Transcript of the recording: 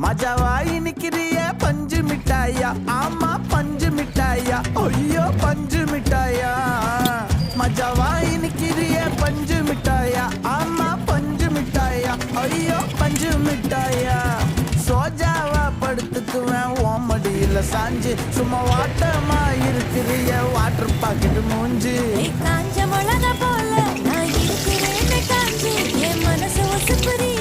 மஜாவாய் நிக்கிறிய பஞ்சு மிட்டாயா, ஆமா பஞ்சு மிட்டாயா, ஐயோ பஞ்சு மிட்டாயா. மஜாவாய் நிக்கிறிய பஞ்சு மிட்டாயா, ஆமா பஞ்சு மிட்டாயா, ஐயோ பஞ்சு மிட்டாயா. சோஜாவா படுத்துக்குவேன் ஓமடியில சாஞ்சு, சும்மா வாட்டமா இருக்கிறிய வாட்டர் பாக்கெட் மூஞ்சு. காஞ்ச மிளகா போல நான் இருக்கிறேன்னு காஞ்சி என் மனசு ஒசுப்புரிய